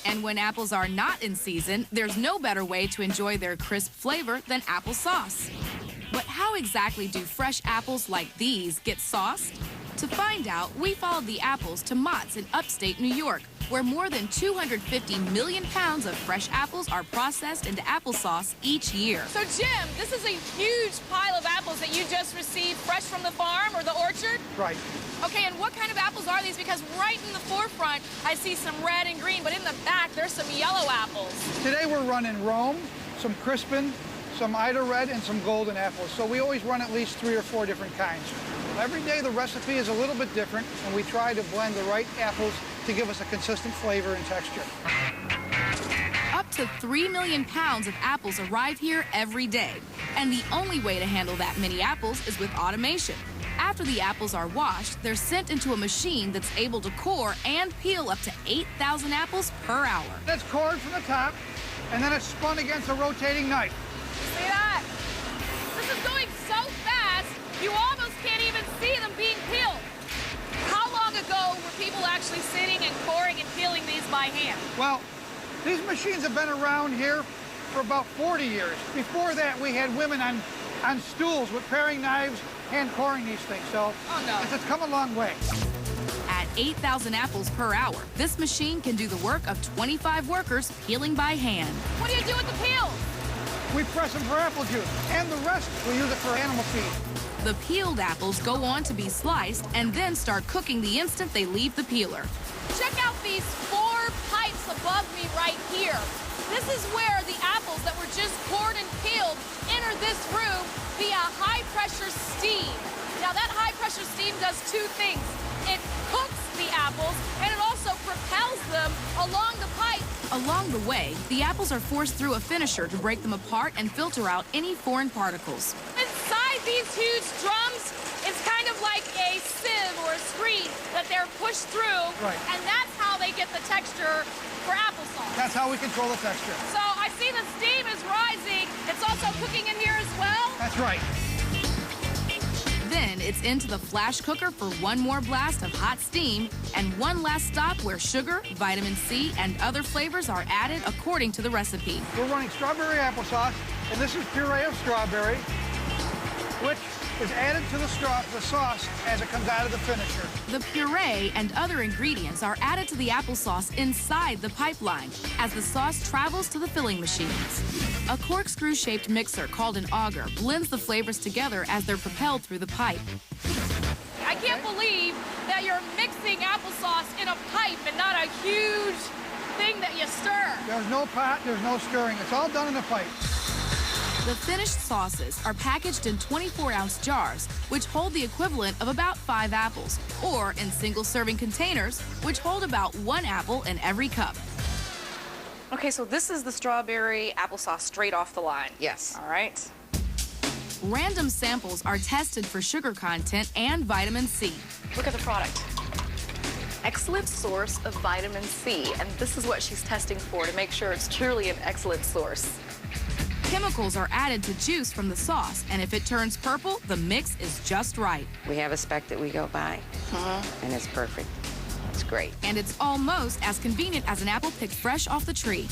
And when apples are not in season, there's no better way to enjoy their crisp flavor than applesauce. But how exactly do fresh apples like these get sauced? To find out, we followed the apples to Mott's in upstate New York, where more than 250 million pounds of fresh apples are processed into applesauce each year. So, Jim, this is a huge pile of apples that you just received fresh from the farm or the orchard? Right. Okay, and what kind of apples are these? Because right in the forefront, I see some red and green, but in the back, there's some yellow apples. Today we're running Rome, some Crispin, some Ida Red, and some golden apples. So we always run at least 3 or 4 different kinds. Every day the recipe is a little bit different, and we try to blend the right apples to give us a consistent flavor and texture. Up to 3 million pounds of apples arrive here every day. And the only way to handle that many apples is with automation. After the apples are washed, they're sent into a machine that's able to core and peel up to 8,000 apples per hour. It's cored from the top, and then it's spun against a rotating knife. See that? This is going so fast, you almost can't even see them being peeled. How long ago were people actually sitting and coring and peeling these by hand? Well, these machines have been around here for about 40 years. Before that, we had women on stools with paring knives, hand coring these things. So it's come a long way. At 8,000 apples per hour, this machine can do the work of 25 workers peeling by hand. What do you do with the peels? We press them for apple juice, and the rest we use it for animal feed. The peeled apples go on to be sliced and then start cooking the instant they leave the peeler. Check out these 4 pipes above me right here. This is where the apples that were just cored and peeled enter this room via high-pressure steam. Now, that high-pressure steam does 2 things. It cooks the apples, and it also propels them along the pipe. Along the way, the apples are forced through a finisher to break them apart and filter out any foreign particles. Inside these huge drums is kind of like a sieve or a screen that they're pushed through, and that's how they get the texture for applesauce. That's how we control the texture. So I see the steam is rising. It's also cooking in here as well? That's right. Then it's into the flash cooker for one more blast of hot steam and one last stop where sugar, vitamin C, and other flavors are added according to the recipe. We're running strawberry applesauce, and this is puree of strawberry, which is added to the sauce as it comes out of the finisher. The puree and other ingredients are added to the applesauce inside the pipeline as the sauce travels to the filling machines. A corkscrew-shaped mixer called an auger blends the flavors together as they're propelled through the pipe. I can't believe that you're mixing applesauce in a pipe and not a huge thing that you stir. There's no pot, there's no stirring. It's all done in the pipe. The finished sauces are packaged in 24-ounce jars, which hold the equivalent of about 5 apples, or in single-serving containers, which hold about 1 apple in every cup. Okay, so this is the strawberry applesauce straight off the line. Yes. All right. Random samples are tested for sugar content and vitamin C. Look at the product. Excellent source of vitamin C, and this is what she's testing for to make sure it's truly an excellent source. Chemicals are added to juice from the sauce, and if it turns purple, the mix is just right. We have a spec that we go by, and it's perfect. It's great. And it's almost as convenient as an apple picked fresh off the tree.